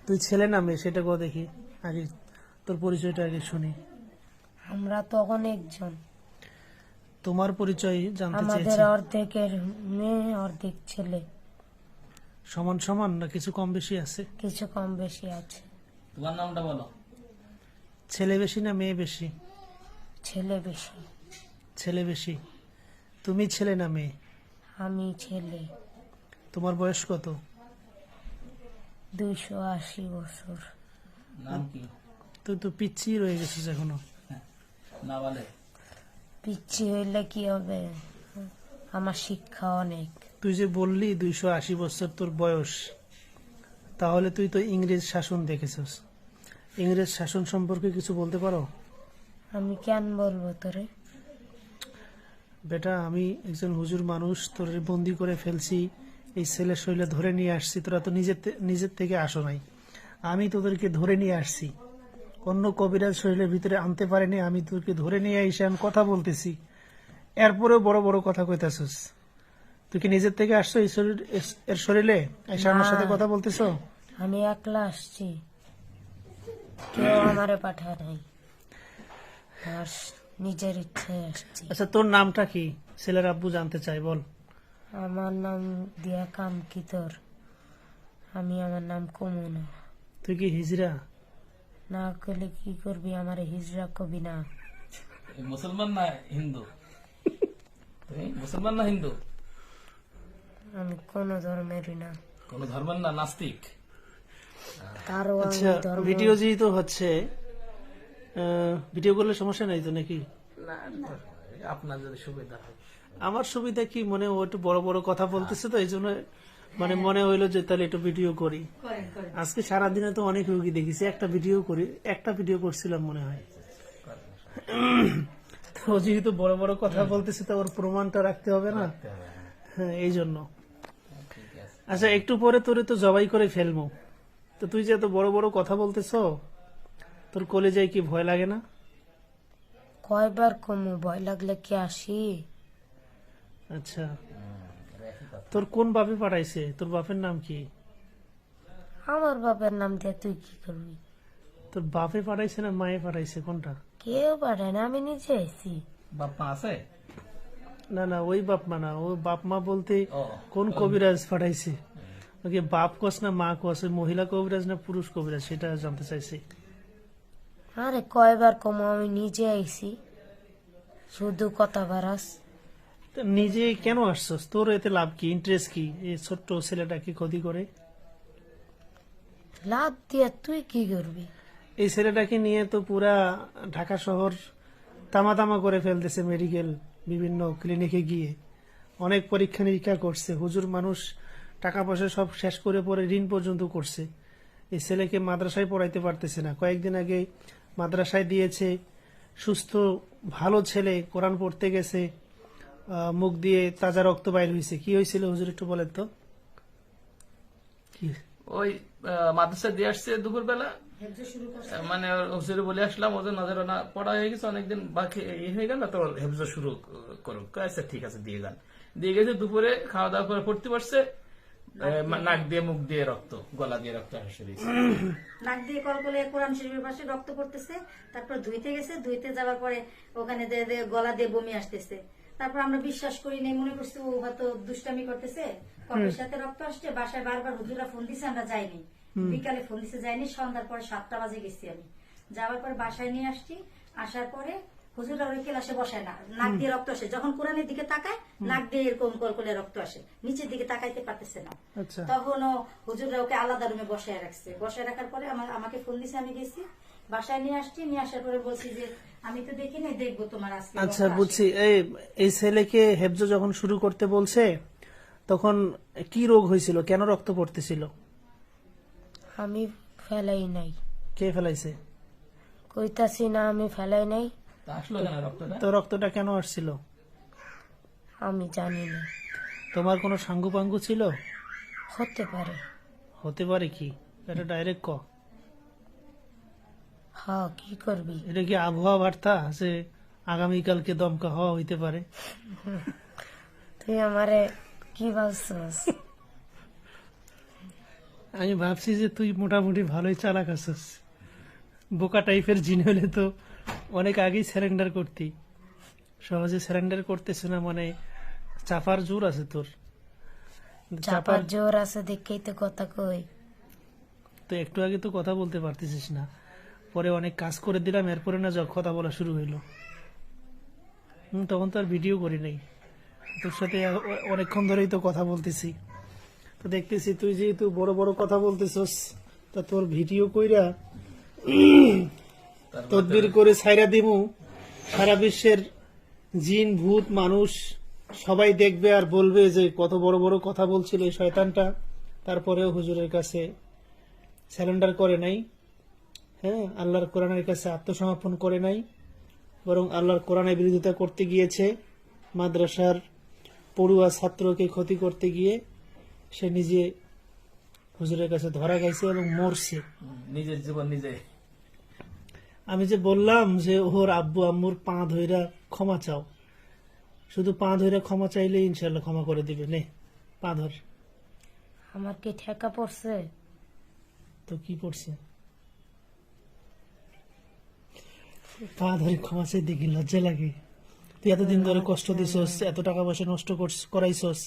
তুই ছেলে না মেয়ে সেটা কো দেখি, আগে তোর পরিচয়টা আগে শুনি। আমরা তো অনেকজন, তোমার পরিচয় জানতে আমাদের চেয়েছি। অর্ধেকের মেয়ে অর্ধেক ছেলে, সমান সমান না কিছু কম বেশি আছে? কিছু কম বেশি আছে। তোমার নামটা বলো। ছেলে বেশি না মেয়ে বেশি? ছেলে বেশি। ছেলে বেশি। তুমি ছেলে না মেয়ে? আমি ছেলে। তোমার বয়স কত? 280 বছর। নাম কি? তুই তো পিচ্ছি রয়ে গেছিস এখনো। না বলে। পিচ্ছি হইলে কি হবে, আমার শিক্ষা অনেক। তুই যে বললি 280 বছর তোর বয়স, তাহলে তুই তো ইংরেজ শাসন দেখেছিস। ইংরেজ শাসন সম্পর্কে কিছু বলতে পারো? আমি কেন বলবো তোরে? বেটা, আমি একজন হুজুর মানুষ, তোর বন্দি করে ফেলছি, এই ছেলের শরীরে ধরে নিয়ে আসছি, তোরা তো নিজের থেকে আসো নাই, আমি তোদেরকে ধরে নিয়ে আসছি। অন্য কবিরাজ শরীরের ভিতরে আনতে পারেনি, আমি তোকে ধরে নিয়ে এসে আমি কথা বলতেছি, এরপরেও বড় বড় কথা কইতাছিস। তুই কি নিজের থেকে আসছো এর শরীরে এসে আমার সাথে কথা বলতেছো? আমি একলা আসছি, কেউ আমারে পাঠায় নাই, আর নিজের ইচ্ছায় আসছি। আচ্ছা, তোর নামটা কি? ছেলের আব্বু জানতে চাই, বল। আমার নাম দিয়া কাম কি তোর? আমার নাম কমু না। তুই কি হিজরা? না করলে কি করবি, আমার হিজরা কবি না। মুসলমান না হিন্দু? তুমি মুসলমান না হিন্দু? আমি কোন ধর্মেরই না। কোন ধর্মের না, নাস্তিক? তারও আমি আচ্ছা, ধর্ম। ভিডিও যেহেতু হচ্ছে, ভিডিও করলে সমস্যা নাই তো নাকি? না, আপনার যদি সুবিধা হয়। আমার সুবিধা কি, মনে ও একটু বড় বড় কথা বলতেছে তো এই জন্য মানে মনে হইলো যে তাহলে একটু ভিডিও করি। আজকে সারাদিনে তো অনেক রুগী দেখেছি, একটা ভিডিও করছিলাম মনে হয়। তো ও যেহেতু বড় বড় কথা বলতেছে তো ওর প্রমাণটা রাখতে হবে না? হ্যাঁ, এই জন্য। ঠিক আছে। আচ্ছা, একটু পরে তোরে তো জবাই করে ফেলবো, তো তুই যে এত বড় বড় কথা বলতেছ, তোর কলেজায় কি ভয় লাগে না? কয়বার কমু, ভয় লাগলে কি আসি? আচ্ছা, তোর কোন বাপে পাঠাইছে? তোর বাপের নাম কি? আমার বাপের নাম দিয়ে তুই কি করবি? তোর বাপে পাঠাইছে না মায়ে পাঠাইছে, কোনটা? কেউ পাঠায় না, আমি নিজে আইছি। বাপ মা আছে? না না, ওই বাপ মা না, ও বাপ মা বলতে ও, কোন কবিরাজ পাঠাইছে? ওকে বাপ কস না মা কস, ওই মহিলা কবিরাজ না পুরুষ কবিরাজ, সেটা জানতে চাইছি। আরে কয়বার কমু, আমি নিজে আইছি, শুধু কথা বারাস। তো নিজে কেন আসছস? তোর এতে লাভ কি, ইন্টারেস্ট কি? এই ছোট্ট ছেলেটাকে ক্ষতি করে লাভ দিয়া তুই কি করবি? এই ছেলেটাকে নিয়ে তো পুরা ঢাকা শহর তামা তামা করে ফেলতেছে। মেডিকেল বিভিন্ন ক্লিনিকে গিয়ে অনেক পরীক্ষা নিরীক্ষা করছে, হুজুর মানুষ, টাকা পয়সা সব শেষ করে পরে ঋণ পর্যন্ত করছে। এই ছেলেকে মাদ্রাসায় পড়াইতে পারতেছে না। কয়েকদিন আগে মাদ্রাসায় দিয়েছে, সুস্থ ভালো ছেলে, কোরআন পড়তে গেছে, মুখ দিয়ে তাজা রক্ত বাইর হয়েছে। কি হয়েছিল হুজুর একটু বলেন তো? কি? ওই মাদ্রাসা দিয়ে আসছে দুপুর বেলা, মানে হুজুরে বলে আসলাম, ওদের নজরানা পড়া হয়ে গেছে, অনেকদিন বাকি হয়ে গেল, তো হেফজ শুরু করুক। আচ্ছা ঠিক আছে, দিয়ে গেছে। দুপুরে খাওয়া দাওয়া করে পড়তে পারছে, নাক দিয়ে মুখ দিয়ে রক্ত, গলা দিয়ে রক্ত এসে দিয়েছে। নাক দিয়ে কলকলে কোরআন শরীফের পাশে রক্ত পড়তেছে, তারপর ধুইতে গেছে, ধুইতে যাওয়ার পরে ওখানে গলা দিয়ে বমি আসতেছে। তারপর আমরা বিশ্বাস করি নাই, মনে করছি ও হয়তো দুষ্টামি করতেছে, কপের সাথে রক্ত আসছে। বাসায় বারবার হুজুরা ফোন দিছে, আমরা যাইনি। বিকালে ফোন দিছে, যাইনি। সন্ধ্যার পরে 7টা বাজে গেছি আমি। যাওয়ার পরে বাসায় নিয়ে আসছি। আসার পরে হুজুরা ওই ক্লাসে বসায় না, নাক দিয়ে রক্ত আসে। যখন কোরআনের দিকে তাকায়, নাক দিয়ে এরকম কলকলে রক্ত আসে, নিচের দিকে তাকাইতে পারতেছে না। আচ্ছা, তখন ও হুজুররা ওকে আলাদা রুমে বসায় রাখছে। বসায় রাখার পরে আমাকে ফোন দিছে, আমি গেছি বাসায়, নিয়ে আসছি। নিয়ে আসার পরে বলছি যে আমি তো দেখি নাই, দেখবো তোমার আজকে আচ্ছা, রক্ত আসে। বুঝছি। এই ছেলেকে হেফজ যখন শুরু করতে বলছে তখন কি রোগ হয়েছিল, কেন রক্ত পড়তেছিল? আমি ফেলাই নাই। কে ফেলাইছে? কইতাছি না আমি ফেলাই নাই, তা আসলো কেন রক্তটা? তো রক্তটা কেন আসছিল? আমি জানি না। তোমার কোনো সাঙ্গু পাঙ্গু ছিল? হতে পারে। হতে পারে কি? এটা ডাইরেক্ট ক। হ্যাঁ, কি করবি? এটা কি আবহাওয়া বার্তা যে আগামীকালকে দমকা হওয়া হইতে পারে? তুই আমারে কি ভাবছস? আমি ভাবছি যে তুই মোটামুটি ভালোই চালাক আছিস। বোকা টাইপের জিন হলে তো অনেক আগেই স্যারেন্ডার করতি। সহজে স্যারেন্ডার করতেছে না, মানে চাপার জোর আছে তোর। চাপার জোর আছে দেখেই তো কথা কই। তো একটু আগে তো কথা বলতে পারতেছিস না, পরে অনেক কাজ করে দিলাম, এরপরে না যখন কথা বলা শুরু হইলো। তখন তো আর ভিডিও করি নাই, তোর সাথে অনেকক্ষণ ধরেই তো কথা বলতেছি। তো দেখতেছি তুই যেহেতু বড় বড় কথা বলতেছস, তা তোর ভিডিও কইরা তদবির করে ছাইরা দিমু, সারা বিশ্বের জিন ভূত মানুষ সবাই দেখবে আর বলবে যে কত বড় বড় কথা বলছিল এই শয়তানটা, তারপরেও হুজুরের কাছে স্যারেন্ডার করে নাই। হ্যাঁ, আল্লাহর কোরআনের কাছে আত্মসমর্পণ করে নাই, বরং আল্লাহর কোরআনের বিরোধিতা করতে গিয়েছে। মাদ্রাসার পড়ুয়া ছাত্রকে ক্ষতি করতে গিয়ে সে নিজে হুজুরের কাছে ধরা গেছে এবং মরছে। নিজের জীবন নিজে। আমি যে বললাম যে ওর আব্বু আম্মুর পা ধইরা ক্ষমা চাও, শুধু পা ধইরা ক্ষমা চাইলে ইনশাল্লাহ ক্ষমা করে দিবে। নে পা ধর। আমার কি ঠেকা পড়ছে? তো কি করছে? পা ধরে ক্ষমা চাই দেখি লজ্জা লাগে? তুই এতদিন ধরে কষ্ট দিছস, এত টাকা পয়সা নষ্ট করাইছস,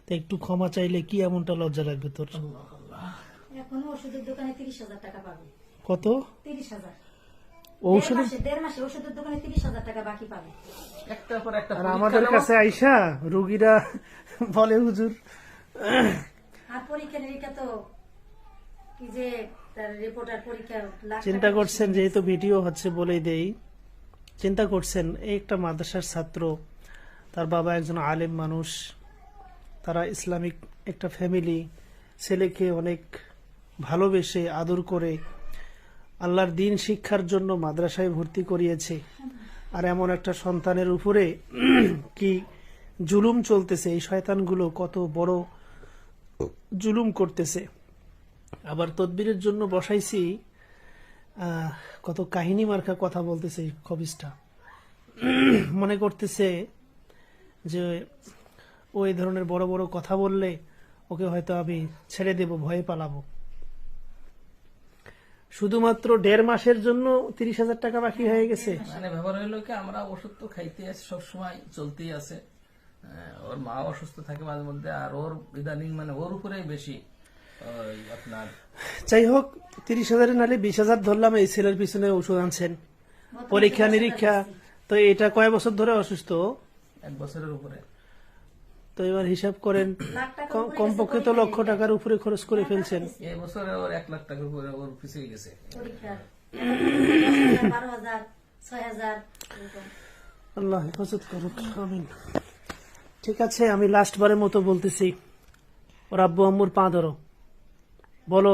তো একটু ক্ষমা চাইলে কি এমনটা লজ্জা লাগবে তোর? এখনো ওষুধের দোকানে 30,000 টাকা পাবে। কত? 30,000। ঔষধ? দেড় মাসে ওষুধের দোকানে 30,000 টাকা বাকি পাবে। একটার পর একটা আর আমাদের কাছে আইসা রুগীরা বলে হুজুর, আর পরীক্ষা নিরীক্ষা তো কি যে তার রিপোর্টার পরীক্ষা লাখ চিন্তা টাকা করছেন যেহেতু ভিডিও হচ্ছে বলেই দেই, চিন্তা করছেন এই একটা মাদ্রাসার ছাত্র, তার বাবা একজন আলেম মানুষ, তারা ইসলামিক একটা ফ্যামিলি, ছেলেকে অনেক ভালোবেসে আদর করে আল্লাহর দিন শিক্ষার জন্য মাদ্রাসায় ভর্তি করিয়েছে। আর এমন একটা সন্তানের উপরে কি জুলুম চলতেছে, এই শয়তানগুলো কত বড় জুলুম করতেছে। আবার তদবিরের জন্য বসাইছি, কত কাহিনী মার্কা কথা বলতেছে এই খবিসটা। মনে করতেছে যে ও এই ধরনের বড় বড় কথা বললে ওকে হয়তো আমি ছেড়ে দেব, ভয়ে পালাবো। শুধুমাত্র 1.5 মাসের জন্য 30,000 টাকা বাকি হয়ে গেছে। মানে ব্যাপার হইলো কি, আমরা ওষুধ তো খাইতে আছি, সবসময় চলতেই আছে। ওর মা অসুস্থ থাকে মাঝে মধ্যে, আর ওর ইদানিং মানে ওর উপরেই বেশি আপনার। যাই হোক, 30,000 নালে 20,000 ধরলাম, এই ছেলের পিছনে ওষুধ আনছেন, পরীক্ষা নিরীক্ষা। তো এটা কয় বছর ধরে অসুস্থ? 1 বছরের উপরে। তো এবার হিসাব করেন, লাখ টাকা উপরে কমপক্ষে তো লক্ষ টাকার উপরে খরচ করে ফেলছেন। এই বছরে ওর 1 লাখ টাকার উপরে ওর পিছিয়ে গেছে পরীক্ষার 12,000 6,000 এরকম। আল্লাহ হেফাজত করুক, আমিন। ঠিক আছে, আমি লাস্ট বারের মতো বলতেছি, ওর আব্বু আম্মুর পা ধরো, বলো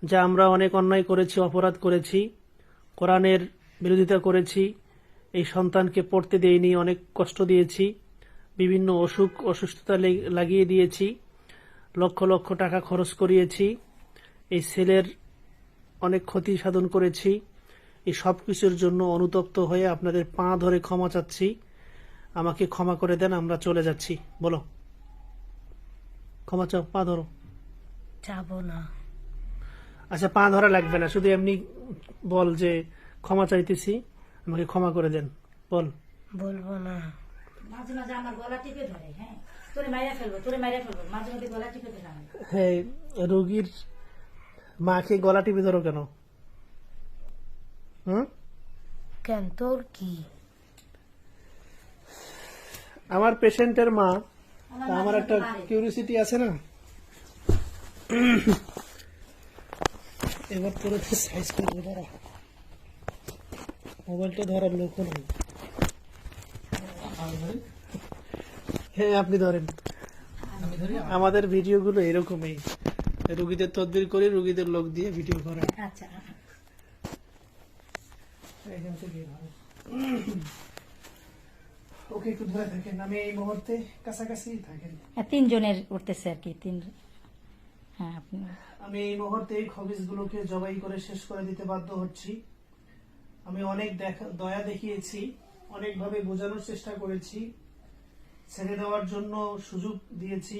যে আমরা অনেক অন্যায় করেছি, অপরাধ করেছি, কোরআনের বিরোধিতা করেছি, এই সন্তানকে পড়তে দেইনি, অনেক কষ্ট দিয়েছি, বিভিন্ন অসুস্থতা লাগিয়ে দিয়েছি, লক্ষ লক্ষ টাকা খরচ করিয়েছি, এই ছেলের অনেক ক্ষতি সাধন করেছি। এই সব কিছুর জন্য অনুতপ্ত হয়ে আপনাদের পা ধরে ক্ষমা চাচ্ছি, আমাকে ক্ষমা করে দেন, আমরা চলে যাচ্ছি। বলো, ক্ষমা চাও, পা ধরো। যাবো না। আচ্ছা, পা ধরা লাগবে না, শুধু এমনি বল যে ক্ষমা চাইতেছি, আমাকে ক্ষমা করে দেন, বল। বলবো না। মাঝে মাঝে আমার গলা টিপে ধরে, হ্যাঁ তোরে মাইরা ফেলবো, তোরে মাইরা ফেলবো, মাঝে মাঝে গলা টিপে ধরে আমার। হ্যাঁ, রোগীর মাকে গলা টিপে ধরো কেন? কেন, তোর কি? আমার পেশেন্টের মা, তা আমার একটা কিউরিওসিটি আছে না। এবার তোর সাইজ করবো, ধরা মোবাইলটা ধরার লোক নেই। হ্যাঁ, আপনি ধরেন। আমাদের ভিডিওগুলো এরকমই, রুগীদের তদবির করে রুগীদের লোক দিয়ে ভিডিও করা। আচ্ছা এখান থেকে ওকে একটু ধরে থাকেন, আমি এই মুহূর্তে কাছাকাছি থাকেন। 3 জনের উঠতেছে আর কি, 3। হ্যাঁ আপনি। আমি এই মুহূর্তে এই খবিজগুলোকে জবাই করে শেষ করে দিতে বাধ্য হচ্ছি। আমি অনেক দয়া দেখিয়েছি, অনেকভাবে বোঝানোর চেষ্টা করেছি, ছেড়ে দেওয়ার জন্য সুযোগ দিয়েছি,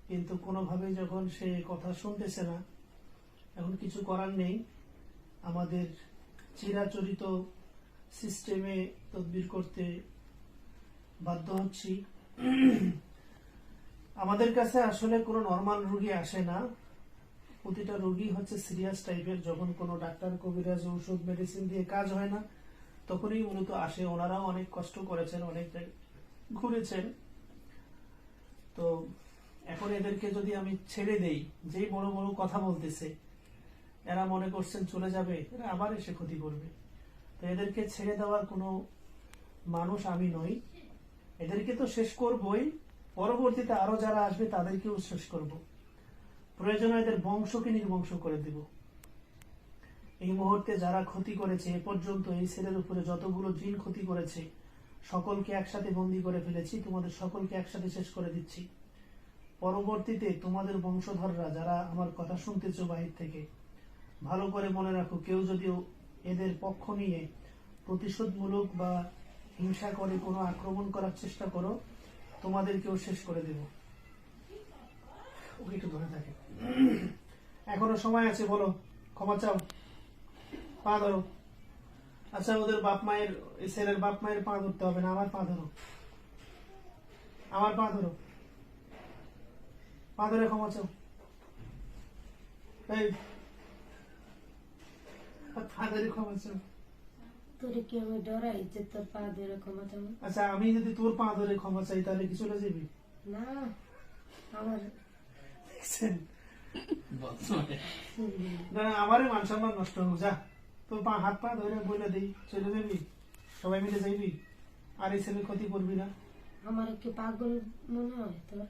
কিন্তু কোনোভাবেই যখন সে কথা শুনতেছে না, এখন কিছু করার নেই, আমাদের চিরাচরিত সিস্টেমে তদবির করতে বাধ্য হচ্ছি। আমাদের কাছে আসলে কোনো নর্মাল রোগী আসে না, প্রতিটা রোগী হচ্ছে সিরিয়াস টাইপের। যখন কোনো ডাক্তার কবিরাজ ওষুধ মেডিসিন দিয়ে কাজ হয় না, তখনই মূলত আসে। ওনারাও অনেক কষ্ট করেছেন, অনেক ঘুরেছেন। তো এখন এদেরকে যদি আমি ছেড়ে দেই, যেই বড় বড় কথা বলতেছে, এরা মনে করছেন চলে যাবে, এরা আবার এসে ক্ষতি করবে। তো এদেরকে ছেড়ে দেওয়ার কোনো মানুষ আমি নই। এদেরকে তো শেষ করবই, পরবর্তীতে আরো যারা আসবে তাদেরকেও শেষ করব। প্রয়োজনে এদের বংশকে নির্বংশ করে দেব। এই মুহূর্তে যারা ক্ষতি করেছে এ পর্যন্ত, এই ছেলের উপরে যতগুলো জিন ক্ষতি করেছে, সকলকে একসাথে বন্দী করে ফেলেছি। তোমাদের সকলকে একসাথে শেষ করে দিচ্ছি। পরবর্তীতে তোমাদের বংশধররা যারা আমার কথা শুনতেছো বাহির থেকে, ভালো করে মনে রাখো, কেউ যদি এদের পক্ষ নিয়ে প্রতিশোধমূলক বা হিংসা করে কোনো আক্রমণ করার চেষ্টা করো, তোমাদেরকেও শেষ করে দেব। ওকে একটু ধরে থাকে, এখনো সময় আছে, বলো, ক্ষমা চাও, পা ধরো। আচ্ছা, ওদের বাপ মায়ের, এই ছেলের বাপ মায়ের পা ধরতে হবে না, আমার পা ধরো, আমার পা ধরো, পা ধরে ক্ষমা চাও। এই পা ধরে ক্ষমা চাও। তোরে কি আমি ডরাই যে তোর পা ধরে ক্ষমা চাবো? আচ্ছা, আমি যদি তোর পা ধরে ক্ষমা চাই তাহলে কি চলে যাবি? না, আমার দেখছেন? না, আমারই মান সম্মান নষ্ট হোক, যা তোর পা হাত পা ধরে বলে দিই, চলে যাবি, সবাই মিলে যাইবি, আর এই ছেলে ক্ষতি করবি না। আমার কি পাগল মনে হয় তোর?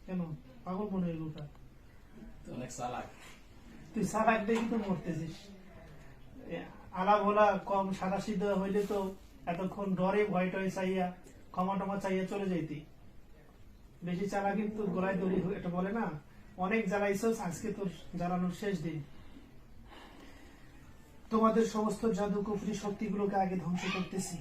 কেন পাগল মনে হইল? অনেক চালাক। তুই সারাক দেখি তো মরতেছিস। আলা ভোলা কম সাদা সিদ্ধ হইলে তো এতক্ষণ ডরে ভয় টয় চাইয়া ক্ষমা টমা চাইয়া চলে যাইতি। বেশি চালা কিন্তু গোলায় দড়ি, এটা বলে না, অনেক জ্বালাইছস, আজকে তোর জ্বালানোর শেষ দিন। তোমাদের সমস্ত জাদু কুফরি শক্তিগুলোকে আগে ধ্বংস করতেছি।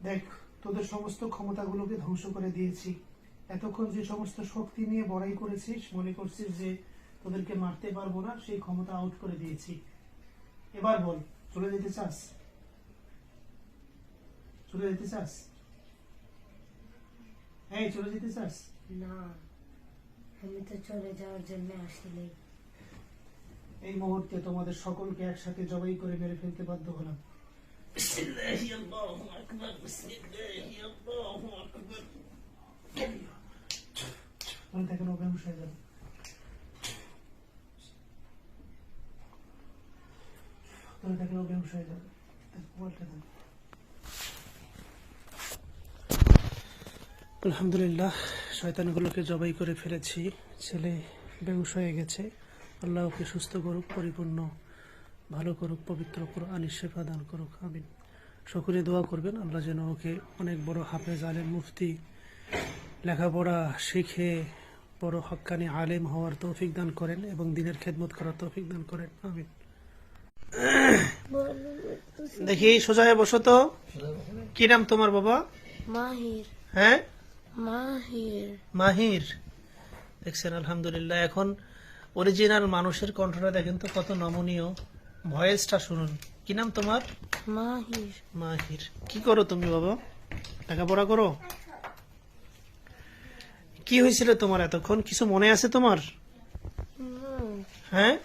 দেখ, তোদের সমস্ত ক্ষমতাগুলোকে ধ্বংস করে দিয়েছি। এতক্ষণ যে সমস্ত শক্তি নিয়ে বড়াই করেছিস, মনে করছিস যে তোদেরকে মারতে পারবো না, সেই ক্ষমতা আউট করে দিয়েছি। এবার বল, চলে যেতে চাস? চলে যেতে চাস? এই চলে যেতে চাস? না, আমি তো চলে যাওয়ার জন্য আসলে এই মুহূর্তে তোমাদের সকলকে একসাথে জবাই করে মেরে ফেলতে বাধ্য হলাম। মনে থাকে না, বেহুশ হয়ে যাবে। মনে থাকে না, বেহুশ হয়ে যাবে। মোবাইলটা দেন। আলহামদুলিল্লাহ, শয়তানগুলোকে জবাই করে ফেলেছি। ছেলে বেহুশ হয়ে গেছে। আল্লাহ ওকে সুস্থ করুক, পরিপূর্ণ ভালো করুক, পবিত্র কোরআন শিফা দান করুক, আমিন। সকলে দোয়া করবেন আল্লাহ যেন ওকে অনেক বড় হাফেজ, আলেম, মুফতি, লেখাপড়া শিখে বড় হক্কানি আলেম হওয়ার তৌফিক দান করেন এবং দিনের খেদমত করার তৌফিক দান করেন, আমিন। দেখি, সোজা হয়ে বসো তো। কি নাম তোমার বাবা? মাহির। হ্যাঁ, মাহির। মাহির। দেখছেন, আলহামদুলিল্লাহ। এখন অরিজিনাল মানুষের কণ্ঠটা দেখেন তো কত নমনীয়, ভয়েসটা শুনুন। কি নাম তোমার? মাহির। মাহির। কি করো তুমি বাবা? লেখাপড়া করো? কি হয়েছিল তোমার এতক্ষণ? কিছু মনে আছে তোমার? হ্যাঁ,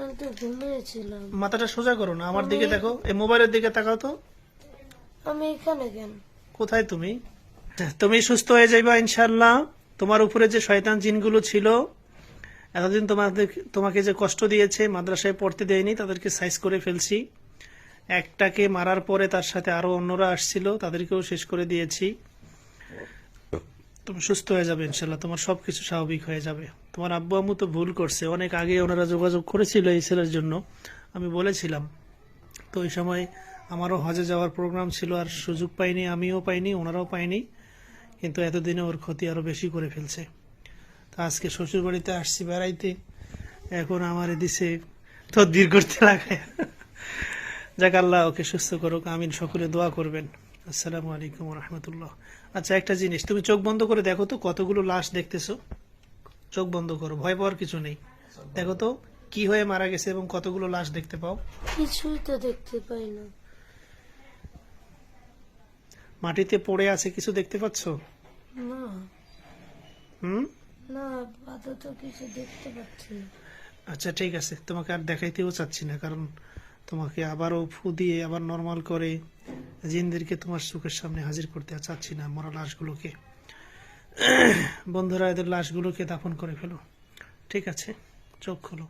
আমি তো ঘুমিয়েছিলাম। মাথাটা সোজা করো না, আমার দিকে দেখো, এই মোবাইলের দিকে তাকাও তো। আমি এখানে কেন? কোথায় তুমি? তুমি সুস্থ হয়ে যাইবা ইনশাআল্লাহ। তোমার উপরে যে শয়তান জিনগুলো ছিল এতদিন তোমাকে যে কষ্ট দিয়েছে, মাদ্রাসায় পড়তে দেয়নি, তাদেরকে সাইজ করে ফেলছি। একটাকে মারার পরে তার সাথে আরো অন্যরা আসছিল, তাদেরকেও শেষ করে দিয়েছি। তুমি সুস্থ হয়ে যাবে ইনশাল্লাহ, তোমার সবকিছু স্বাভাবিক হয়ে যাবে। তোমার আব্বু আম্মু তো ভুল করছে, অনেক আগে ওনারা যোগাযোগ করেছিল এই ছেলের জন্য, আমি বলেছিলাম। তো ওই সময় আমারও হজে যাওয়ার প্রোগ্রাম ছিল, আর সুযোগ পাইনি, আমিও পাইনি, ওনারাও পাইনি। কিন্তু এতদিনে ওর ক্ষতি আরো বেশি করে ফেলছে। তো আজকে শ্বশুর বাড়িতে আসছি বেড়াইতে, এখন আমার দিছে তদবির করতে লাগায়। যাক, আল্লাহ ওকে সুস্থ করুক, আমিন। সকলে দোয়া করবেন। আসসালামু আলাইকুম রহমতুল্লাহ। আচ্ছা, একটা জিনিস, তুমি চোখ বন্ধ করে দেখো তো কতগুলো লাশ দেখতেছো। চোখ বন্ধ করো, ভয় পাওয়ার কিছু নেই। দেখো তো কি হয়ে মারা গেছে এবং কতগুলো লাশ দেখতে পাও। কিছুই তো দেখতে পাই না। মাটিতে পড়ে আছে, কিছু দেখতে পাচ্ছ? না হুম। না, আপাতত কিছু দেখতে পাচ্ছি না। আচ্ছা ঠিক আছে, তোমাকে আর দেখাইতেও চাচ্ছি না, কারণ তোমাকে আবারও ফু দিয়ে আবার নর্মাল করে জিনদেরকে তোমার চোখের সামনে হাজির করতে চাচ্ছি না, মরা লাশগুলোকে। বন্ধুরা, এদের লাশগুলোকে দাফন করে ফেলো। ঠিক আছে, চোখ খোলো।